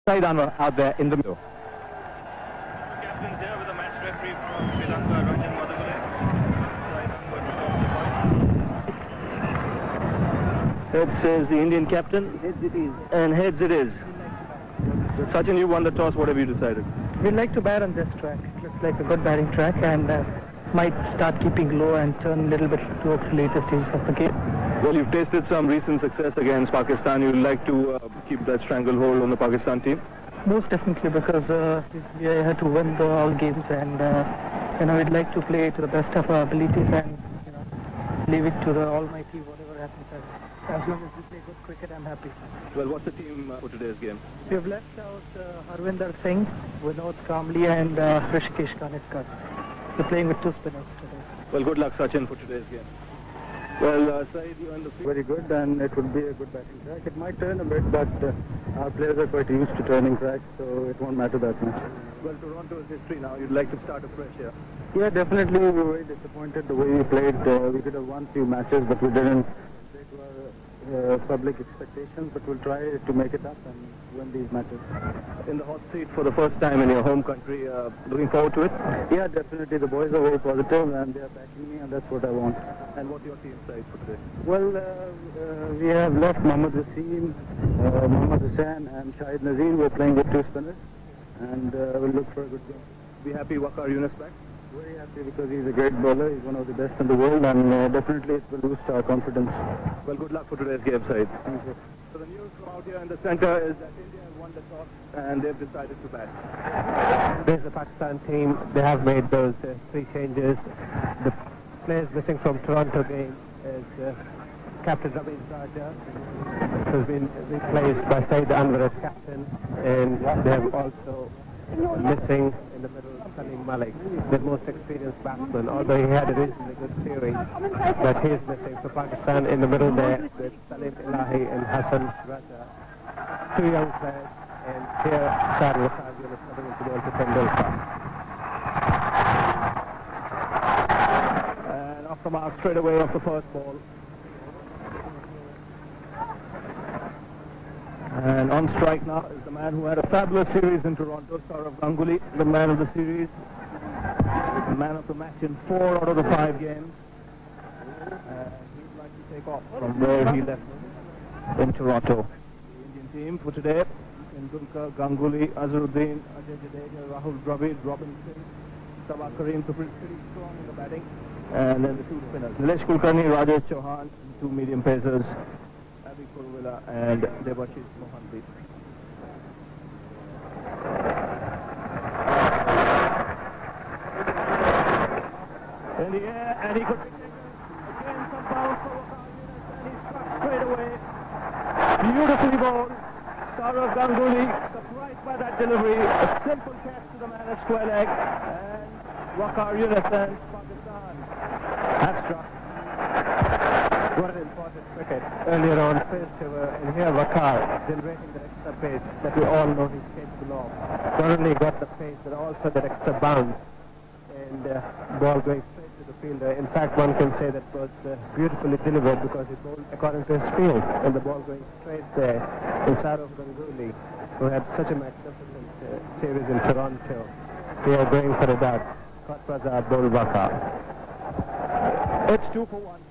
Side out there in the middle. Captain's here with the match referee from Sri Lanka, Ranjan Madhugule. Head says the Indian captain. Heads it is. And heads it is. Sachin, you won the toss. What have you decided? We'd like to bat on this track. It looks like a good batting track and might start keeping low and turn a little bit towards the later stages of the game. Well, you've tasted some recent success against Pakistan. You'd like to keep that stranglehold on the Pakistan team? Most definitely, because we had to win all games, and we'd like to play to the best of our abilities and leave it to the Almighty. Whatever happens, as long as we play good cricket, I'm happy. Well, what's the team for today's game? We have left out Harvinder Singh, Vinod Kamli, and Rishikesh Kanitkar. We're playing with two spinners today. Well, good luck, Sachin, for today's game. Well, Saeed, you earned the field. Very good, and it would be a good batting track. It might turn a bit, but our players are quite used to turning tracks, so it won't matter that much. Well, Toronto is history now. You'd like to start afresh here? Yeah, definitely. We were very disappointed the way we played. We could have won a few matches, but we didn't play to our public expectations. But we'll try to make it up and win these matches. In the hot seat for the first time in your home country, looking forward to it? Yeah, definitely. The boys are very positive, and they are backing me, and that's what I want. And what's your team side for today? Well, we have left Mohammad Wasim, Mohammad Hussain, and Shahid Nazir. We're playing with two spinners, and we'll look for a good game. Be happy Waqar Yunus back? Very happy because he's a great bowler. He's one of the best in the world, and definitely it will boost our confidence. Well, good luck for today's game, Saeed. Thank you. So the news from out here in the center is that India has won the toss and they've decided to bat. There's the Pakistan team. They have made those three changes. The players missing from Toronto game is Captain Ravi Raja, who's been replaced by Saeed Anwar as captain, and they have also missing in the middle Salim Malik, the most experienced batsman, although he had a reasonably good series, but he is missing. So Pakistan in the middle there with Salim Ilahi and Hassan Raja, two young players, and here Shahid Nazir is coming into the ball to Tendulkar. And off the mark straight away off the first ball. And on strike now is the man who had a fabulous series in Toronto, Saurav Ganguly, the man of the series, the man of the match in 4 out of the 5 games. And he'd like to take off from where he left in Toronto. The Indian team for today: Tendulkar, Ganguly, Azharuddin, Ajay Jadeja, Rahul Dravid, Robin Singh, Sabah Kareem, pretty strong in the batting. And then the two spinners: Nilesh Kulkarni, Rajesh Chauhan, and two medium pacers, Abhi Kurvilla and Debashish Mohanty. In the air, and he could be taken again some bounce for Waqar Yunus, and he struck straight away. Beautifully bowled. Saurav Ganguly surprised by that delivery. A simple catch to the man at square leg, and Waqar Yunus and Pakistan have struck. What an important wicket earlier on, faced over, and here Waqar generating that extra pace that we all know he's capable of. Not only got the pace, but also that extra bounce, and ball going straight to the fielder. In fact, one can say that was beautifully delivered because he bowled according to his field, and the ball going straight there. And Saurav Ganguly, who had such a magnificent series in Toronto, they are going for a dud. Kotwazar bowled Waqar. It's 2 for 1.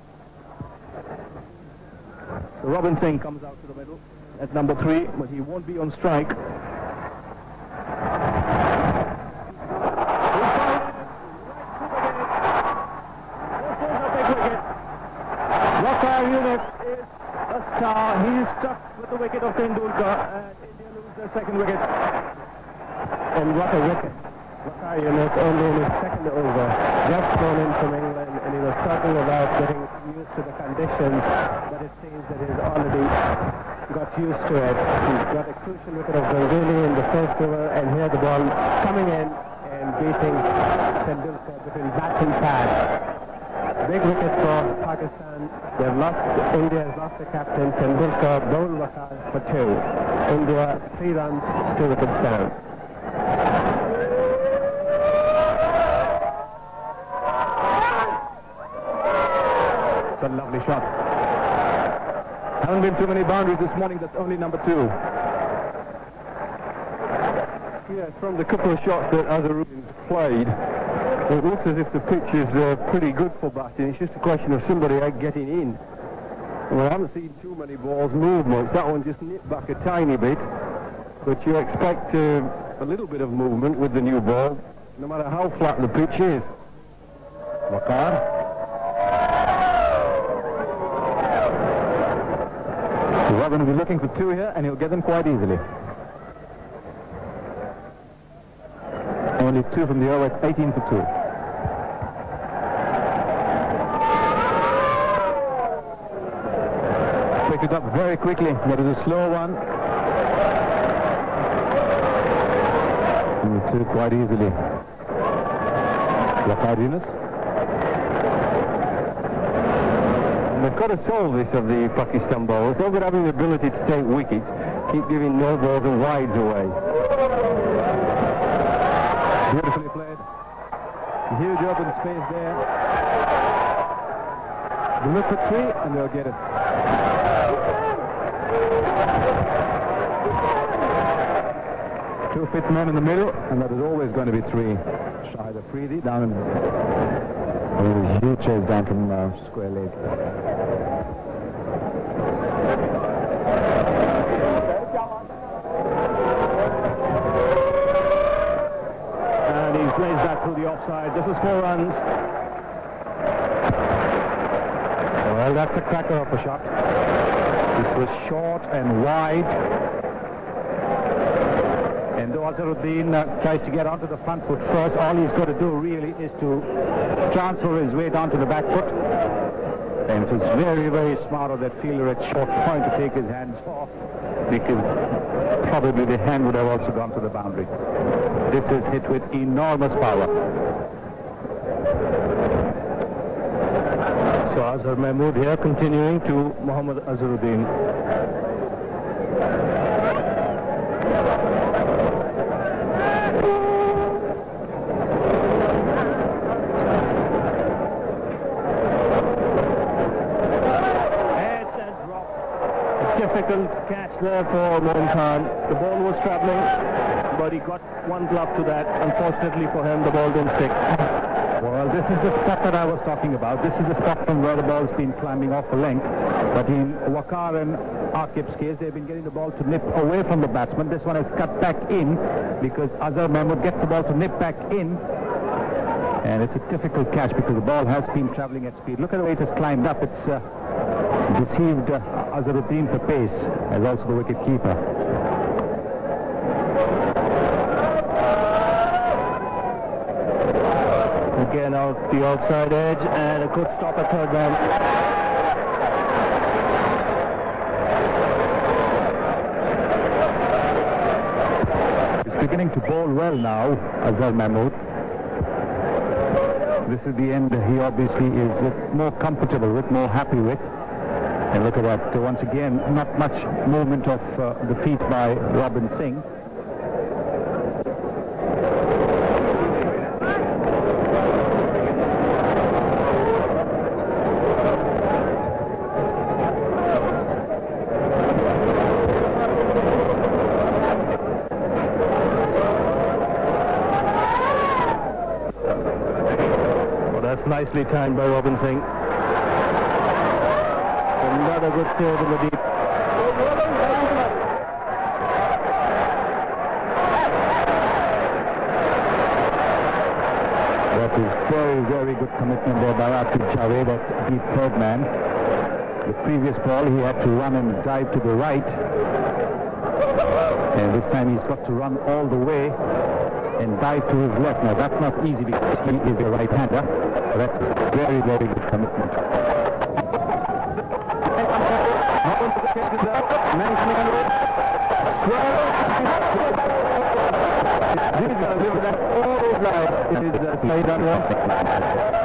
So Robin Singh comes out to the middle at number 3, but he won't be on strike. Waqar Yunus is a star. He is stuck with the wicket of Tendulkar, and India lose their second wicket. And what a wicket. Waqar Yunus only in his second over, just flown in from England, and he was talking about getting used to the conditions, but it seems that he's already got used to it. He's got a crucial wicket of Ganguly in the first over, and here the ball coming in and beating Tendulkar between bat and pad. Big wicket for Pakistan. India has lost the captain. Tendulkar bowled Waqar for 2. India 3 runs, 2 wickets down. It's a lovely shot. Haven't been too many boundaries this morning. That's only number 2. Yes, from the couple of shots that Azharuddin's played, it looks as if the pitch is pretty good for batting. It's just a question of somebody getting in. Well, I haven't seen too many balls move much. That one just nipped back a tiny bit. But you expect a little bit of movement with the new ball, no matter how flat the pitch is. Waqar. We're going to be looking for two here, and he'll get them quite easily. Only two from the over, 18 for two. Picked it up very quickly. That is a slow one. And two quite easily. Waqar Yunus. They've got to solve this of the Pakistan bowlers. They've got having the ability to take wickets, keep giving no balls and wides away. Beautifully played. Huge open space there. They look for three and they'll get it. Two fit men in the middle, and that is always going to be three. Shahid Afridi down in huge chase down from square leg. And he's blazed that through the offside. This is 4 runs. Well, that's a cracker of a shot. This was short and wide. And though Azharuddin tries to get onto the front foot first, all he's got to do really is to transfer his weight onto the back foot. And it was very, very smart of that fielder at short point to take his hands off, because probably the hand would have also gone to the boundary. This is hit with enormous power. So Azhar Mahmood here continuing to Mohammad Azharuddin. Difficult catch there for Moin Khan. The ball was travelling, but he got one glove to that. Unfortunately for him, the ball didn't stick. Well, this is the spot that I was talking about. This is the spot from where the ball's been climbing off the length. But in Waqar and Aqib's case, they've been getting the ball to nip away from the batsman. This one is cut back in because Azhar Mahmood gets the ball to nip back in. And it's a difficult catch because the ball has been travelling at speed. Look at the way it has climbed up. It's deceived Azharuddin for pace, as also the wicket keeper. Again out the outside edge, and a good stop at third man. He's beginning to bowl well now, Azhar Mahmood. This is the end he obviously is more comfortable with, more happy with. And look at that, once again, not much movement of the feet by Robin Singh. Well, that's nicely timed by Robin Singh. Another good save in the deep. That is very, very good commitment there by Aqib Javed, that deep third man. The previous ball he had to run and dive to the right. And this time he's got to run all the way and dive to his left. Now that's not easy because he is a right-hander. That's very, very good commitment.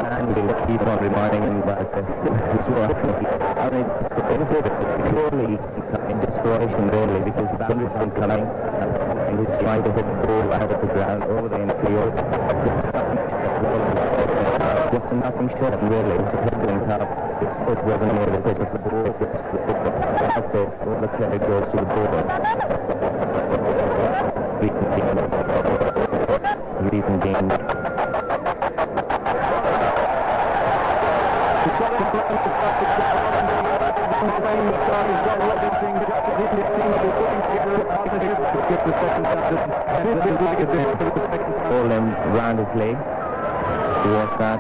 And we'll keep on reminding him about this work. I mean, it was purely in desperation really, because boundaries aren't coming and he's trying to hit the ball out of the ground over the infield. Just nothing short really to hit the top. His foot wasn't near the pitch of the ball. After all the credit goes to the ball. gained. Hold him round his leg. Watch that.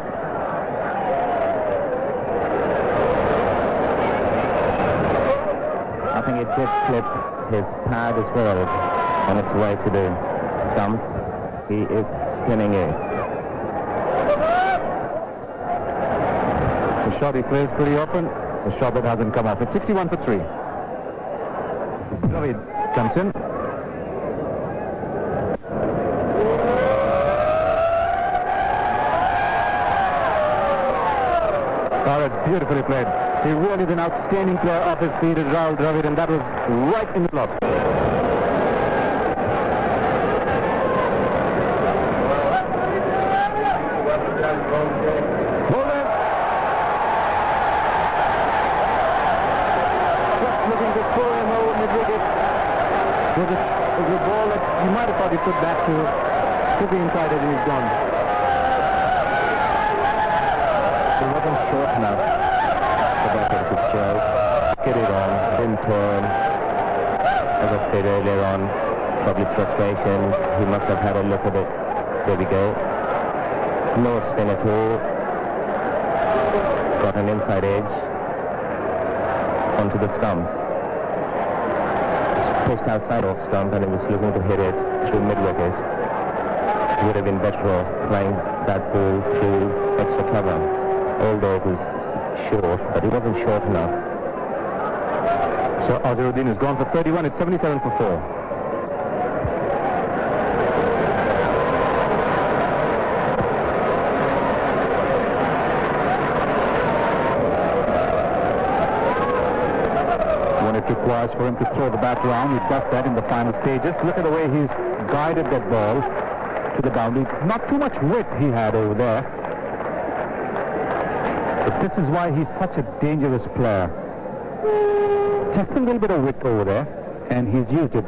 I think it did flip his pad as well on its way to the stumps. He is spinning it. It's a shot he plays pretty often. It's a shot that hasn't come off. It's 61 for 3. David comes in. Oh, that's beautifully played. He really is an outstanding player off his feet, Rahul Dravid, and that was right in the block. With a ball that you might have thought he put back to the inside and he's gone. It wasn't short enough for that to stroke. Get it on, didn't turn. As I said earlier on, probably frustration. He must have had a look at it. There we go. No spin at all. Got an inside edge onto the stumps. Pushed outside off stump and he was looking to hit it through mid-wicket. Would have been better off playing that ball through extra cover, although it was short, but it wasn't short enough. So Azharuddin has gone for 31. It's 77 for 4. It requires for him to throw the bat around. He does that in the final stages. Look at the way he's guided that ball to the boundary. Not too much width he had over there. But this is why he's such a dangerous player. Just a little bit of width over there, and he's used it.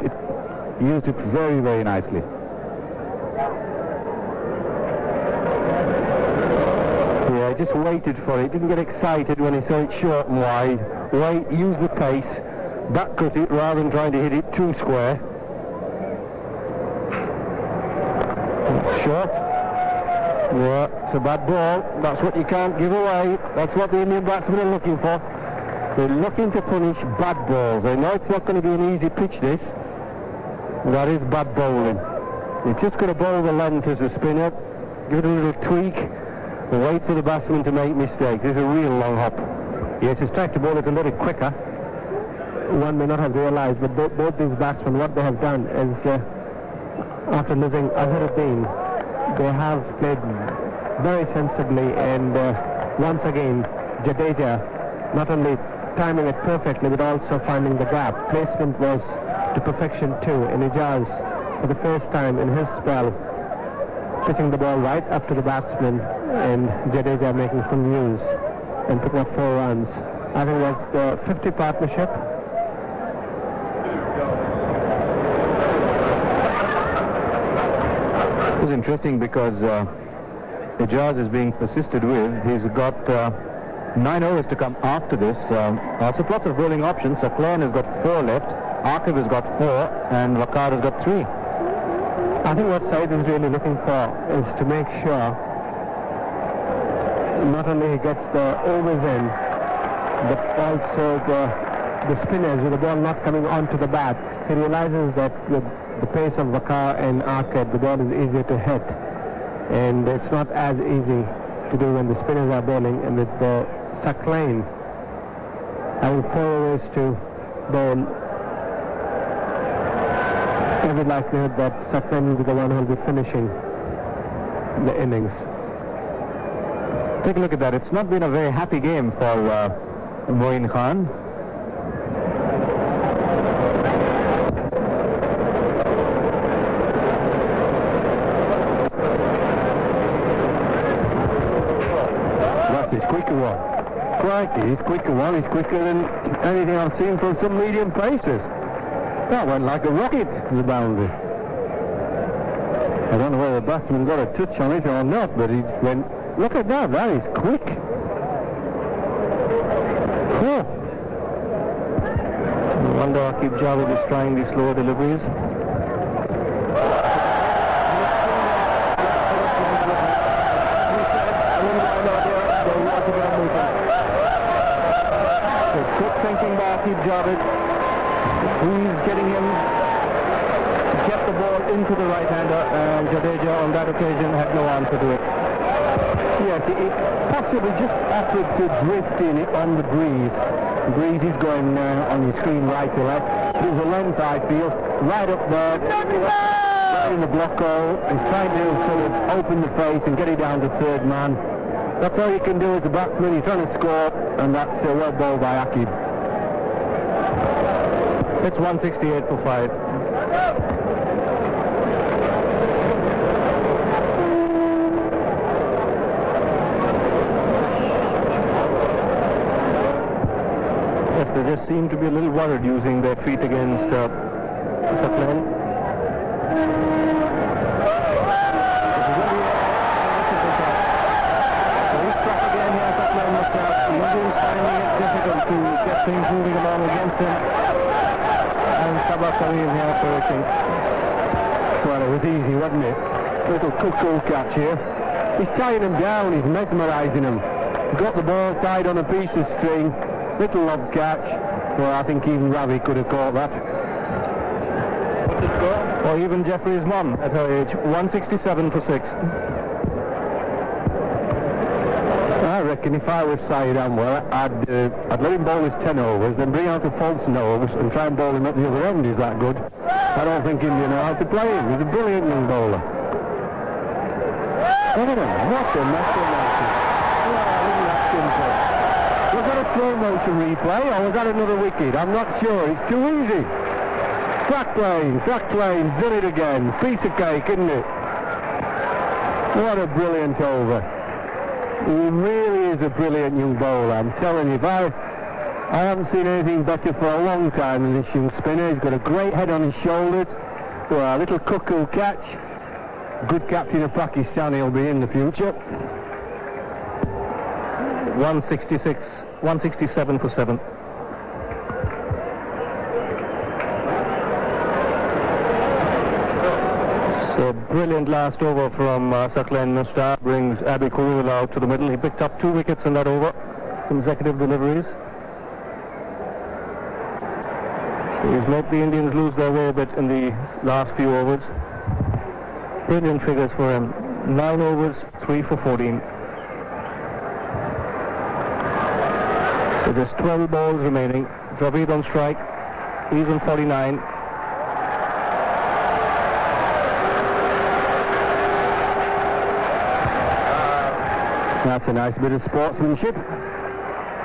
Used it very, very nicely. Yeah, just waited for it. Didn't get excited when he saw it short and wide. Wait, use the pace. Back cut it rather than trying to hit it too square. It's short. Yeah, it's a bad ball. That's what you can't give away. That's what the Indian batsmen are looking for. They're looking to punish bad balls. They know it's not going to be an easy pitch, this. That is bad bowling. You've just got to bowl the length as a spinner, give it a little tweak, and wait for the batsman to make mistakes. This is a real long hop. Yes, he's tried to bowl it a little quicker. One may not have realized, but both these batsmen, what they have done is, after losing Azharuddin, they have played very sensibly, and once again, Jadeja not only timing it perfectly, but also finding the gap. Placement was to perfection too, and Ijaz, for the first time in his spell, pitching the ball right after the batsman, and Jadeja making full use and picking up 4 runs. I think that's the 50 partnership. It was interesting because Ijaz is being persisted with. He's got 9 overs to come after this. So lots of bowling options. Saklan has got 4 left. Aqib has got 4, and Waqar has got 3. I think what Saeed is really looking for is to make sure not only he gets the overs in, but also the spinners with the ball not coming onto the bat. He realizes that with the pace of Waqar and Aqib, the ball is easier to hit, and it's not as easy to do when the spinners are bowling. And with the Saklan having 4 overs to bowl, every likelihood that Saklan will be the one who will be finishing the innings. Take a look at that. It's not been a very happy game for Moeen Khan. That's his quicker one. Crikey, he's quicker one. He's quicker than anything I've seen from some medium pacers. That went like a rocket to the boundary. I don't know whether the batsman got a touch on it or not, but he went, look at that, that is quick. Oh. No wonder Aqib Javed is trying these slower deliveries. So quick thinking by Aqib Javed. He's getting him to get the ball into the right-hander, and Jadeja on that occasion had no answer to it. Yes, it possibly just offered to drift in it on the breeze. The breeze is going on your screen right to left. There's a length, I feel, right up there, right in the block hole. He's trying to sort of open the face and get it down to third man. That's all you can do as a batsman. You're trying to score, and that's a well ball by Aqib. It's 168 for 5. Yes, they just seem to be a little worried using their feet against Saklan. He's struck again here, Saklan Mustaf. The Indians finding it difficult to get things moving along against him. And Sabah Karim here approaching. Well, it was easy, wasn't it? Little cuckoo catch here. He's tying them down, he's mesmerising them. He's got the ball tied on a piece of string. Little lob catch. Well, I think even Ravi could have caught that. What's the score? Or even Jeffrey's mum at her age. 167 for 6. I reckon if I was Syed Anwar, I'd let him bowl his 10 overs, then bring out a false nose and try and bowl him at the other end. Is that good? I don't think India know how to play him. He's a brilliant young bowler. Look at him. What a massive. Isn't that simple? Was that a slow motion replay or was that another wicket? I'm not sure. It's too easy. Track lane's done it again. Piece of cake, isn't it? What a brilliant over. He really is a brilliant young bowler. I'm telling you, I haven't seen anything better for a long time than this young spinner. He's got a great head on his shoulders. Well, a little cuckoo catch. Good captain of Pakistan he'll be in the future. 167 for 7. So brilliant last over from Saklan Mustar brings Abi Kurul out to the middle. He picked up 2 wickets in that over, consecutive deliveries. So he's made the Indians lose their way a bit in the last few overs. Brilliant figures for him. 9 overs, 3 for 14. So there's 12 balls remaining. Dravid on strike. He's on 49. That's a nice bit of sportsmanship.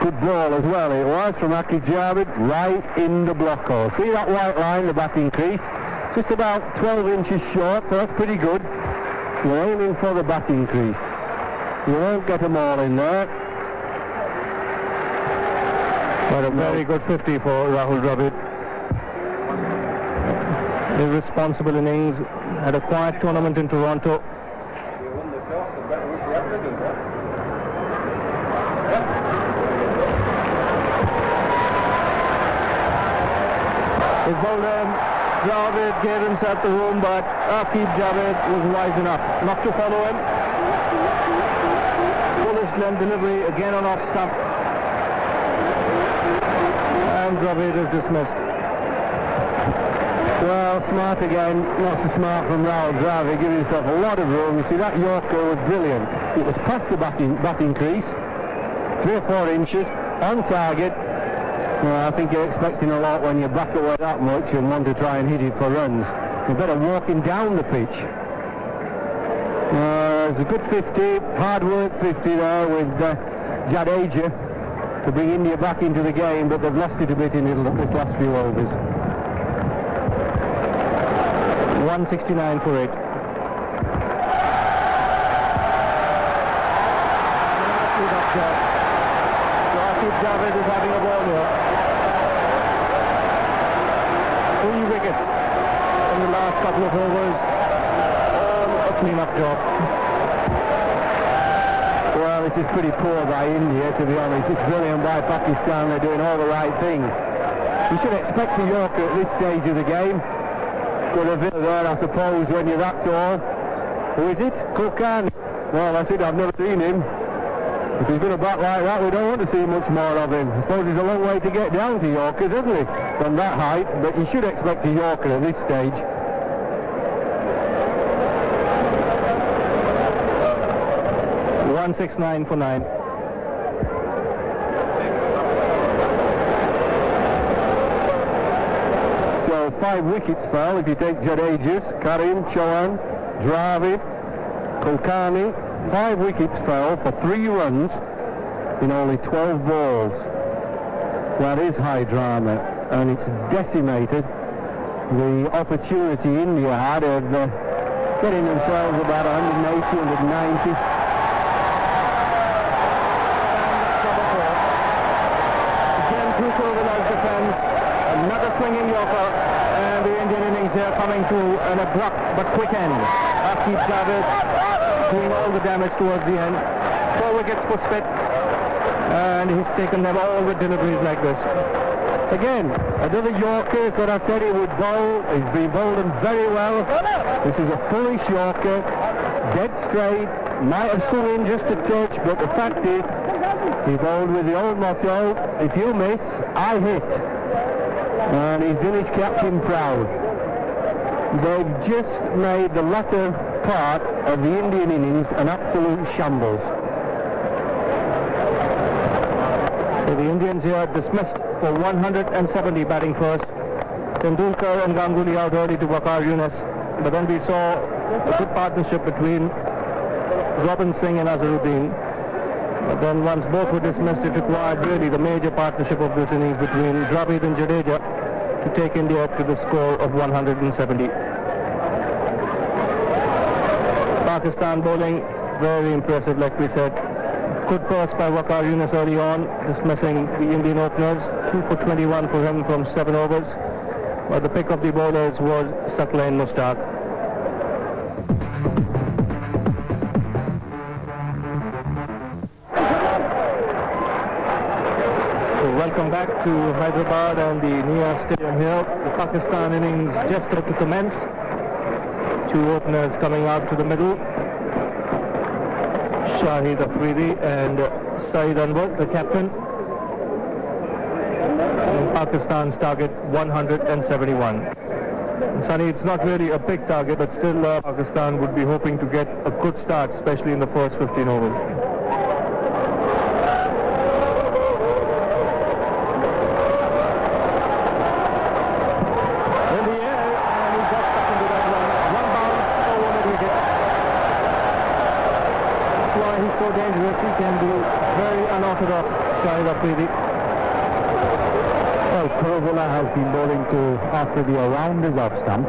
Good ball as well it was from Aqib Javed, right in the block hole. See that white line, the batting crease? Just about 12 inches short, so that's pretty good. You're aiming for the batting crease. You won't get them all in there. But a very good 50 for Rahul Dravid. Irresponsible innings. Had a quiet tournament in Toronto. His bowler Dravid gave himself the room, but Aqib Javed was wise enough not to follow him. Bullish length delivery again on off stump. And Dravid is dismissed. Well, smart again, not so smart from Rahul Dravid, giving himself a lot of room. You see, that Yorker was brilliant. It was past the batting crease, 3 or 4 inches, on target. Well, I think you're expecting a lot when you back away that much and want to try and hit it for runs. You're better walking down the pitch. It's a good 50, hard work 50 there with Jadeja to bring India back into the game, but they've lost it a bit in this last few overs. 169 for 8. So Aqib Javed is having a ball here. 3 wickets in the last couple of overs. All clean-up job. Well, this is pretty poor by India, to be honest. It's brilliant by Pakistan. They're doing all the right things. You should expect a Yorker at this stage of the game. Could have been there, I suppose, when you're that tall. Who is it? Kulkarni. Well, that's it. I've never seen him. If he's going to bat like that, we don't want to see much more of him. I suppose there's a long way to get down to Yorkers, isn't it? From that height, but you should expect a Yorker at this stage. .169 for 9. So 5 wickets fell if you take Jadeja's, Karim, Chauhan, Dravid, Kulkarni. 5 wickets fell for 3 runs in only 12 balls. That is high drama, and it's decimated the opportunity India had of getting themselves about 180, 190. Again, Tuchel will have defense. Another swinging Yorker, and the Indian innings here coming to an abrupt but quick end. Akib Javed doing all the damage towards the end. 4 wickets for Smith, and he's taken them all with deliveries like this. Again, another Yorker is what I said he would bowl. He's been bowling very well. This is a foolish Yorker, dead straight, might have swung in just a touch, but the fact is, he bowled with the old motto, if you miss, I hit. And he's done his captain proud. They've just made the latter part of the Indian innings an absolute shambles. So the Indians here dismissed for 170 batting first. Tendulkar and Ganguly out early to Waqar Yunus. But then we saw a good partnership between Robin Singh and Azharuddin. But then once both were dismissed, it required really the major partnership of this innings between Dravid and Jadeja to take India up to the score of 170. Pakistan bowling, very impressive, like we said. Good burst by Waqar Yunus early on, dismissing the Indian openers. 2 for 21 for him from 7 overs. But the pick of the bowlers was Saqlain Mushtaq. Welcome back to Hyderabad and the Nia Stadium here. The Pakistan innings just about to commence. 2 openers coming out to the middle. Shahid Afridi and Saeed Anwar, the captain. And Pakistan's target 171. And Sunny, it's not really a big target, but still Pakistan would be hoping to get a good start, especially in the first 15 overs. So dangerous, he can be very unorthodox, Shahid Afridi. Well, Kuruvula has been bowling to Afridi around his off stump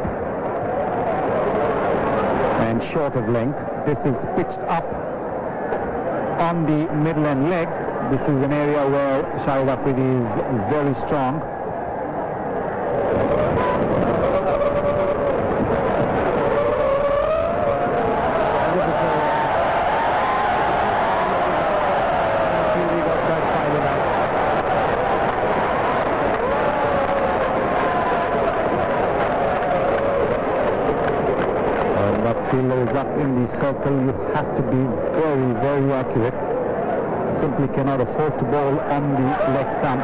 and short of length. This is pitched up on the middle and leg. This is an area where Shahid Afridi is very strong. Fielder is up in the circle, you have to be very, very accurate. Simply cannot afford to bowl on the leg stump,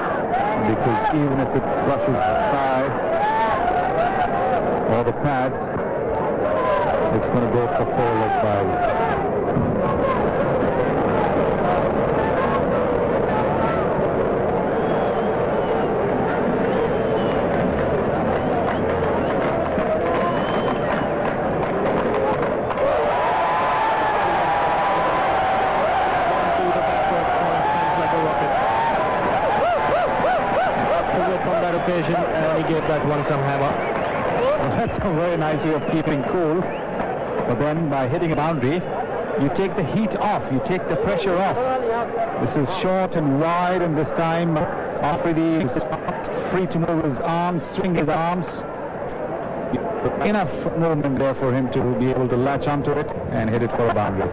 because even if it brushes the thigh or the pads, it's going to go for 4-leg bowls. And he gave that one some hammer. Well, that's a very nice way of keeping cool. But then by hitting a boundary, you take the heat off, you take the pressure off. This is short and wide, and this time Afridi is free to move his arms, swing his arms. enough movement there for him to be able to latch onto it and hit it for a boundary.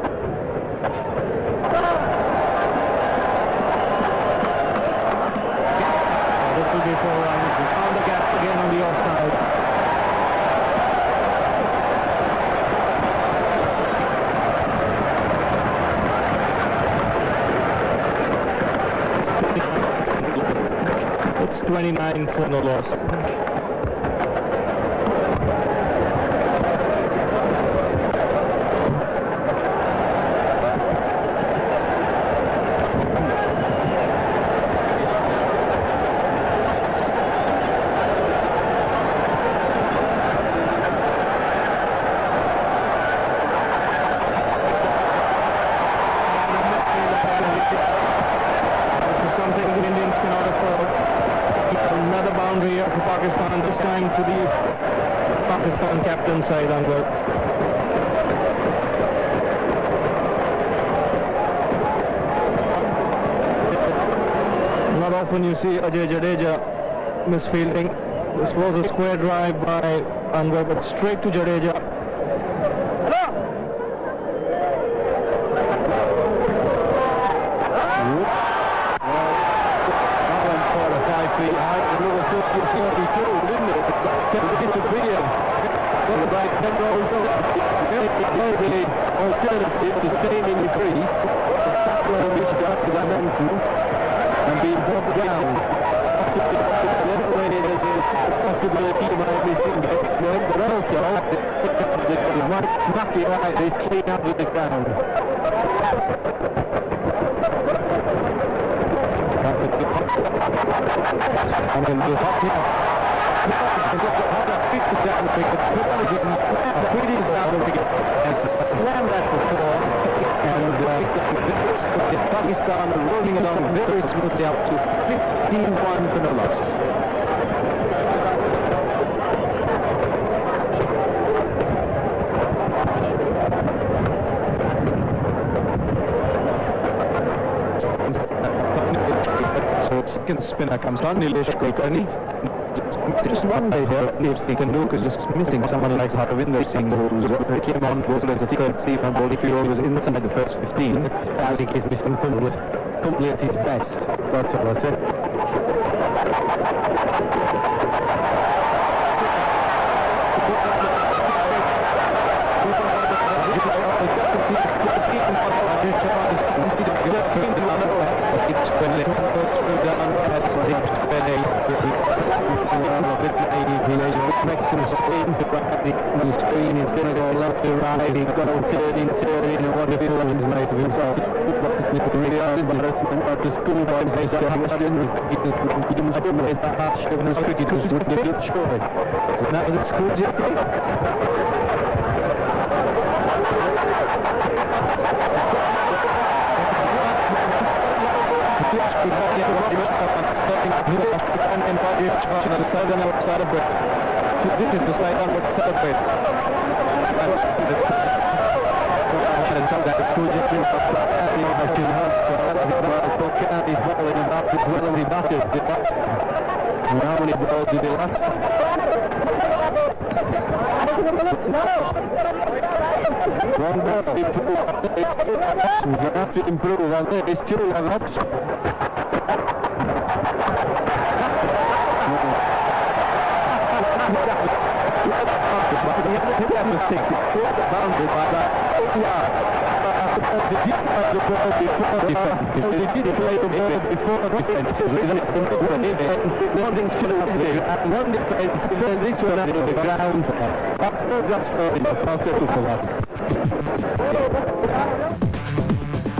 This will be 4 runs. He's found the gap again on the offside. It's 29 for no loss. Pakistan, this time to the Pakistan captain side angle. Not often you see Ajay Jadeja misfielding. This was a square drive by Anwar, but straight to Jadeja. Alternative to staying in the crease, the tackler which got the momentum and being brought down. There's a possibility you might be seeing batsmen, but also the might smack it like this clean out of the ground. And then the hot here. Slam that before, and Pakistan are rolling along very smoothly up to 15-1 for no loss. So second spinner comes on, Nilesh Kulkarni. Just one day here, if he can do, because just missing someone like Harvinder Singh, who came on both as a third seamer ball. If he was inside the first 15, I think he's missing completely at his best. That's what I said. Makes some spin to grab the screen. He's going to go left to right. He's got to turn in, and what if he loves his mate of himself? Really hard, but that's the school boys. They say, I'm not in the that shift. It's pretty good. It's a good choice. Now, is it school, Jeffrey? This is the slide on what celebrate. How many balls did they left? One ball. We have to improve on this. It's 2 ups. That was 6. It's caught the boundary by that 8 yards. The defense. They did play the ball before the defense. One thing should have been, and one defense, this one out of the ground. That's fair enough. I'll settle for that.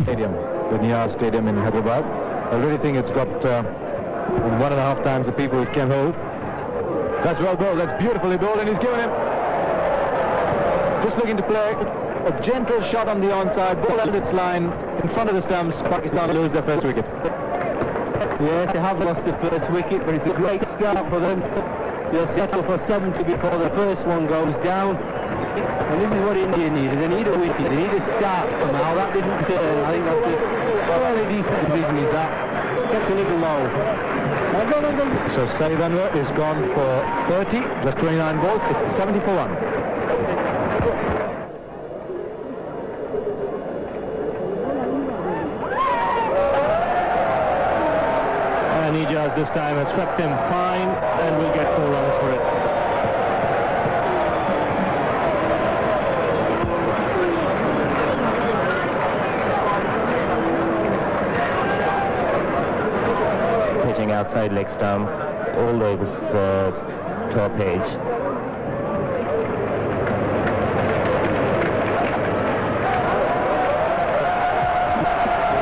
Stadium, the Niaz Stadium in Hyderabad. I really think it's got 1.5 times the people it can hold. That's well bowled. That's beautifully bowled, and he's given him. Just looking to play a gentle shot on the onside, ball out its line in front of the stumps. Pakistan lose their first wicket. Yes, they have lost the first wicket, but it's a great start for them. They'll settle for 70 before the first one goes down. And this is what India needed. They need a wicket. They need a start somehow. That didn't turn. I think that's a fairly decent division, is that. Kept a little low. So Saeed Anwar is gone for 30, just 29 balls. It's 70 for 1. And Ijaz this time has swept him fine and will get 4 runs for it. Pitching outside leg stump, all those top edge.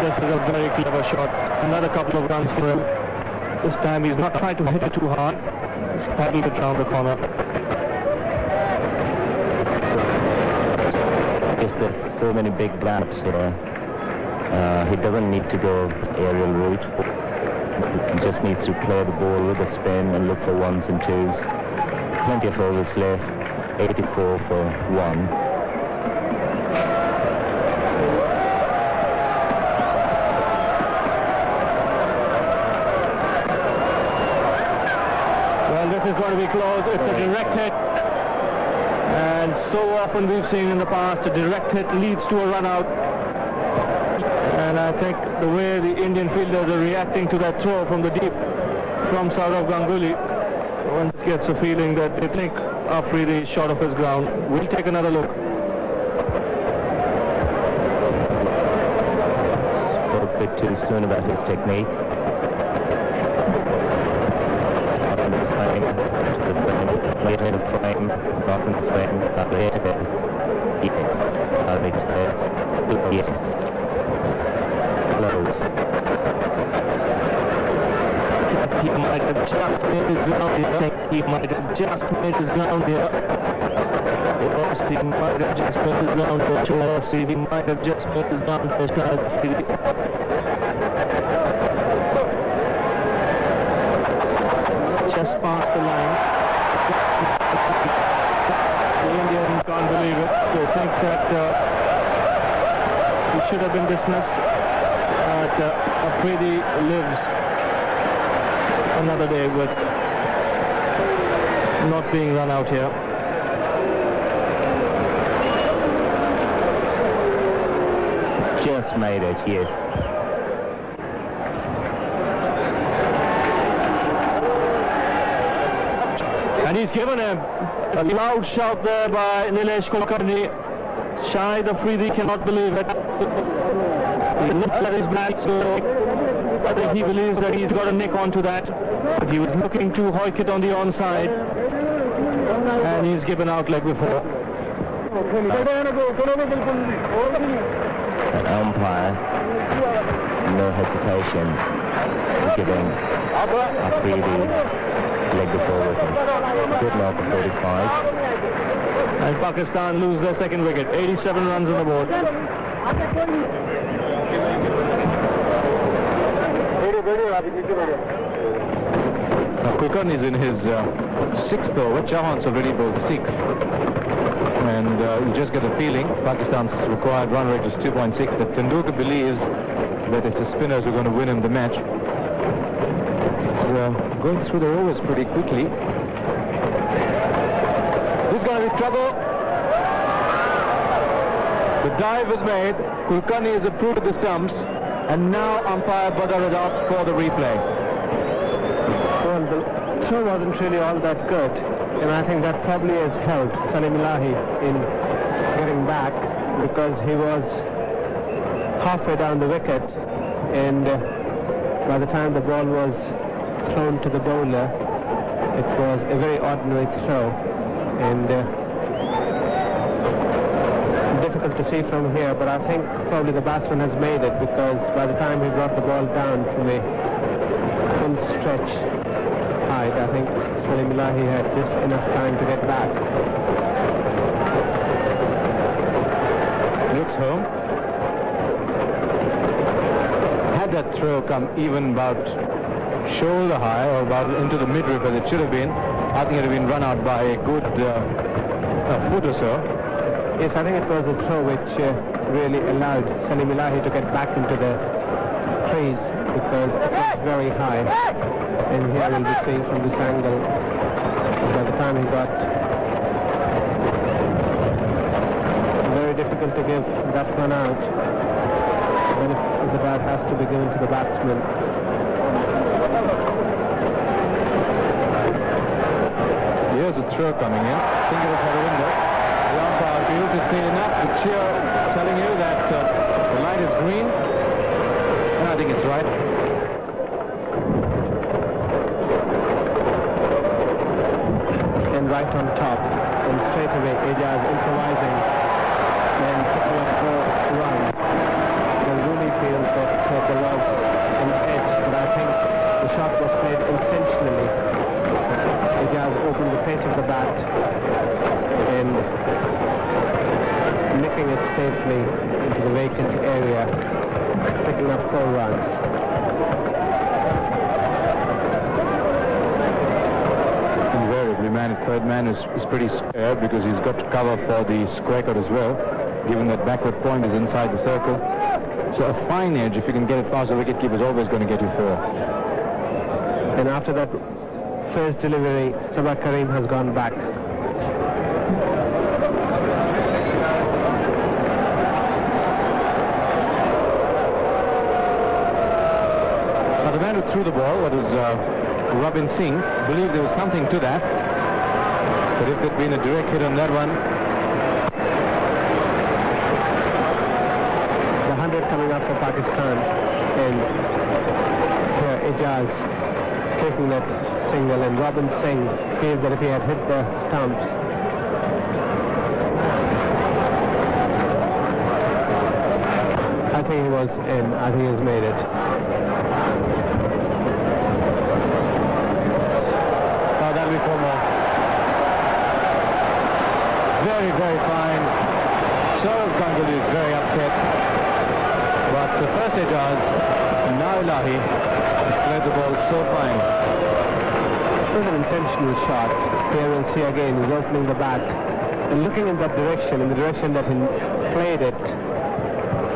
This is a very clever shot. Another couple of runs for him. This time he's not tried to hit it too hard. He's paddled it round the corner. Yes, there's so many big gaps here. He doesn't need to go aerial route. He just needs to play the ball with a spin and look for ones and twos. Plenty of overs left. 84 for 1. This is going to be close. It's a direct hit. And so often we've seen in the past a direct hit leads to a run out. And I think the way the Indian fielders are reacting to that throw from the deep from Saurav Ganguly, one gets a feeling that they think Afridi is short of his ground. We'll take another look. Spoke a bit too soon about his technique. Later in the frame, not in the frame, but later. Yes, yes. Close. He might have just made his ground. I think he might have just made his ground here. He might have just made his ground for Chelsea. He might have just made his ground for Chelsea. Just past the line. The Indians can't believe it. They think that he should have been dismissed. But Afridi lives another day with not being run out here. Just made it, yes. And he's given a loud shout there by Nilesh Kulkarni. Shahid Afridi cannot believe it. He looks at his bat, so I think he believes that he's got a nick onto that. But he was looking to hoik it on the onside. And he's given out like before. An umpire, no hesitation, giving Afridi leg before with him. Good knock for 45. And Pakistan lose their second wicket. 87 runs on the board. Kulkarni is in his sixth over. Chauhan's already bowled 6. And you just get a feeling, Pakistan's required run rate is 2.6, that Tendulkar believes that it's the spinners who are going to win him the match. Going through the overs pretty quickly. This is going to be trouble. The dive is made. Kulkarni has approved the stumps, and now umpire Badar has asked for the replay. Well, the throw wasn't really all that good, and I think that probably has helped Salim Ilahi in getting back, because he was halfway down the wicket, and by the time the ball was thrown to the bowler, it was a very ordinary throw, and difficult to see from here, but I think probably the batsman has made it, because by the time he brought the ball down from a full stretch height, I think Salim Ilahi had just enough time to get back. Looks home. Had that throw come even about shoulder high or about into the midriff as it should have been, I think it would have been run out by a good foot or so. Yes, I think it was a throw which really allowed Salim Ilahi to get back into the crease because it was very high. And here we'll be seeing from this angle, by the time he got, very difficult to give that one out. Then if the bat has to be given to the batsman. Here's a throw coming in. Finger for the window. The umpire feels it's seen enough to cheer, telling you that the light is green. And I think it's right. And right on top. And straight away, Ejaz improvising and picking up 4 runs. Ganguly feels that there was an edge, but I think the shot was played intentionally. Ejaz opened the face of the bat and nicking it safely into the vacant area, picking up 4 runs. Invariably, third man is pretty scared because he's got to cover for the square cut as well, given that backward point is inside the circle. So a fine edge, if you can get it past the wicketkeeper, is always going to get you 4. And after that first delivery, Sabah Karim has gone back. Now the man who threw the ball, what was Robin Singh, believed there was something to that. But if there'd been a direct hit on that one, the 100 coming up for Pakistan, and here Ejaz taking that single, and Robin Singh feels that if he had hit the stumps, I think he was in. I think he's made it. oh, that'll be 4 more. Very, very fine. Saurav Ganguly is very upset. But first Ejaz, now Ilahi played the ball so fine. It was an intentional shot. Here we'll see again, he's opening the bat and looking in that direction, in the direction that he played it.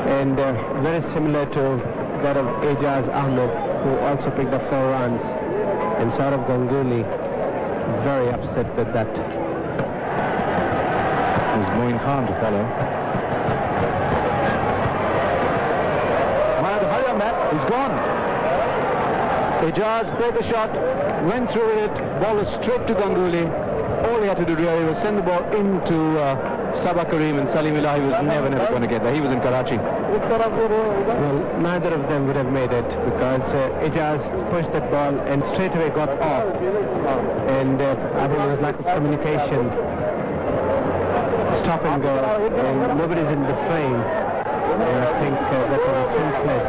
And very similar to that of Ejaz Ahmed, who also picked up 4 runs. And Saurav Ganguly very upset with that. There's Moin Khan to follow. Man, hurry on that, he's gone. Ejaz played the shot, went through it, ball was straight to Ganguly. All he had to do really was send the ball into Sabah Karim, and Salim Ilahi was never going to get there. He was in Karachi. Well, neither of them would have made it because Ejaz pushed that ball and straight away got off. And I think there was lack of communication. Stop and go, and nobody's in the frame. And I think that was a senseless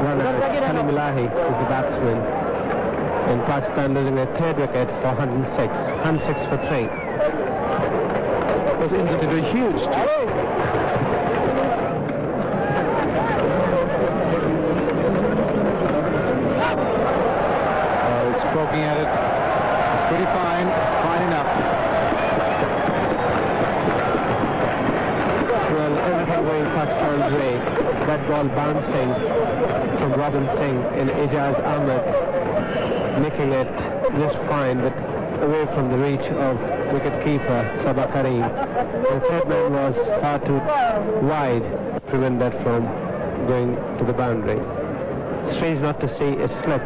run out. Salim Ilahi is the batsman. And Pakistan losing their 3rd wicket for 106. 106 for 3. Was into a huge it's poking at it. It's pretty fine. Fine enough. Well, everything going Pakistan's way. That ball bouncing from Robin Singh and Ejaz Ahmed, making it just fine, but away from the reach of wicket-keeper Sabah Karim. The 3rd man was far too wide to prevent that from going to the boundary. Strange not to see a slip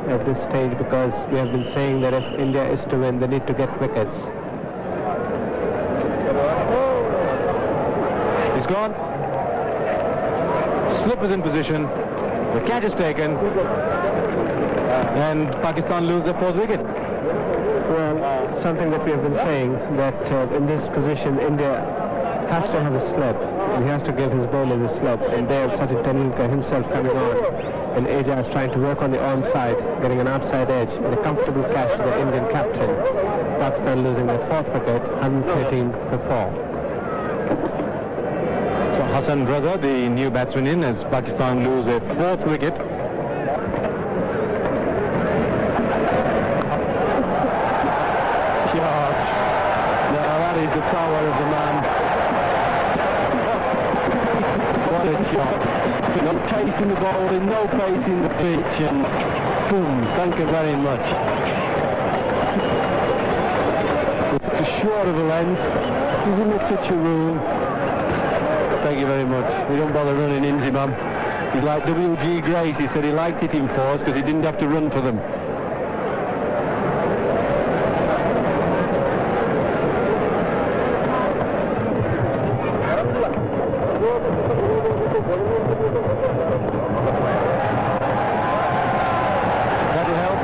at this stage because we have been saying that if India is to win, they need to get wickets. He's gone. Slip is in position. The catch is taken. And Pakistan lose their 4th wicket. Well, something that we have been saying, that in this position, India has to have a slip. He has to give his bowler the slip. And there, Sachin Tendulkar himself coming on. And Ejaz trying to work on the onside, getting an outside edge, and a comfortable catch to the Indian captain. Pakistan losing their 4th wicket, 113 for 4. So Hassan Raza, the new batsman in, as Pakistan lose their 4th wicket. That is the power of the man. What a shot. Not chasing releasing the ball with no pace in the pitch, and boom, thank you very much. It's too short of a length. He's in the touch of room. Thank you very much. We don't bother running into him. He's like W.G. Grace. He said he liked it in fours because he didn't have to run for them. That'll help.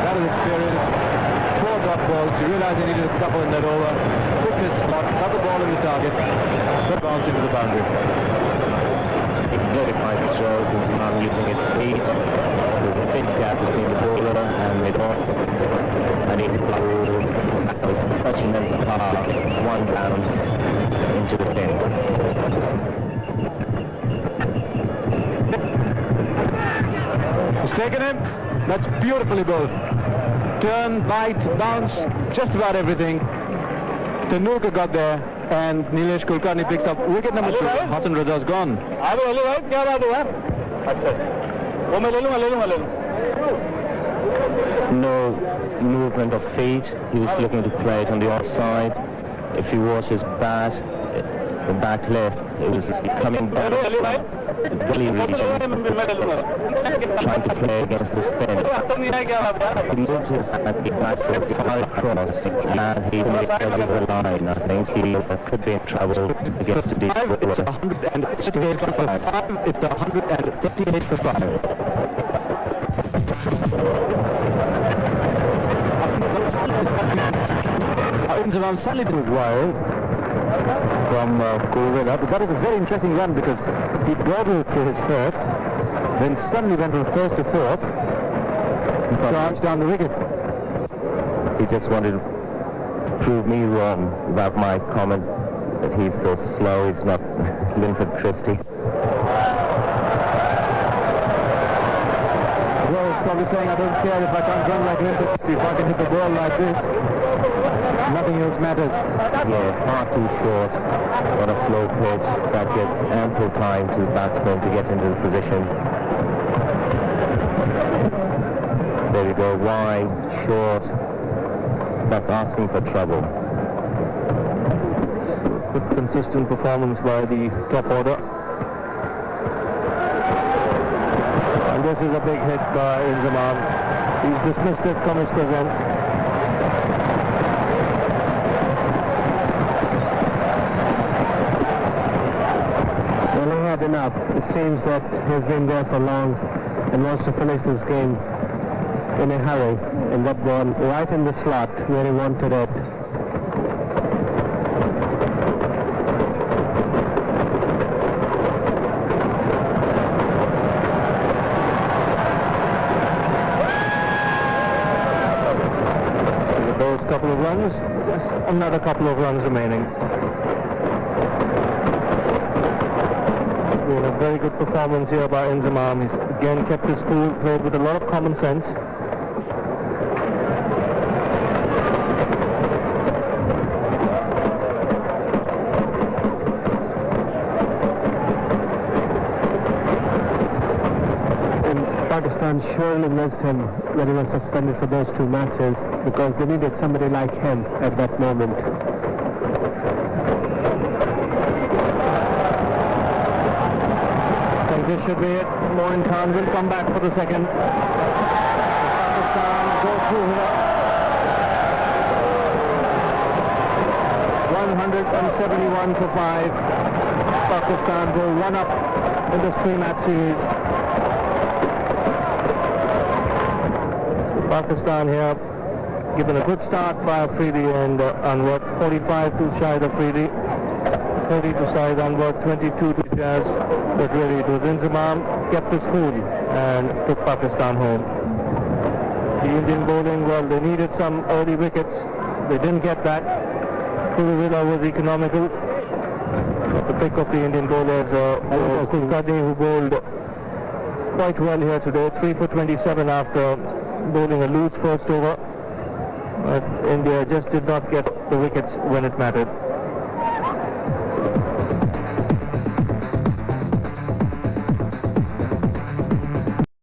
That'll experience. 4 drop balls. He realised he needed a couple in that over. Took his spot, got the ball in the target, but bounced into the boundary. Very fine stroke, Inzamam using his speed. There's a big gap between the bowler and mid-off. And he flew with such immense power, 1 bounce into the pins. He's taken him. That's beautifully bowled. Turn, bite, bounce, just about everything. Tendulkar got there, and Nilesh Kulkarni picks up wicket number 2. Hassan Raza's gone. No movement of feet. He was looking to play it on the offside. If you watch his bat, the back left, it was coming back from the gully region, trying to play against the spin. He noticed that the bats were high cross, and he misjudges the line. I think he could be in trouble against the decent bowler. It's 138 for 5. It's 138 for 5. Inzamam suddenly did wild from Kulveda, but that is a very interesting run because he dawdled to his first, then suddenly went from first to fourth, and charged down the wicket. He just wanted to prove me wrong about my comment that he's so slow, he's not Linford Christie. Well, he's probably saying, I don't care if I can't run like this, if I can hit the ball like this, nothing else matters. Yeah, far too short on a slow pitch. That gives ample time to batsmen to get into the position. There we go, wide, short. That's asking for trouble. Good consistent performance by the top order. And this is a big hit by Inzamam. He's dismissed it from his presence. Enough. It seems that he's been there for long and wants to finish this game in a hurry, and that ball right in the slot where he wanted it. So those couple of runs, just another couple of runs remaining. A very good performance here by Inzamam. He's again kept his cool, played with a lot of common sense. And Pakistan surely missed him when he was suspended for those 2 matches because they needed somebody like him at that moment. This should be it. Moin Khan will come back for the second. Pakistan go through here. 171 for 5. Pakistan go 1 up in this 3-match series. So Pakistan here given a good start by Afridi and Anwar. 45 to Shahid Afridi. 30 to Syed Anwar, 22 to Jazz, but really it was Inzamam kept his cool and took Pakistan home. The Indian bowling, well, they needed some early wickets. They didn't get that. Kulveda was economical. The pick of the Indian bowlers was Kulkarni, who bowled quite well here today. 3 for 27 after bowling a loose first over. But India just did not get the wickets when it mattered.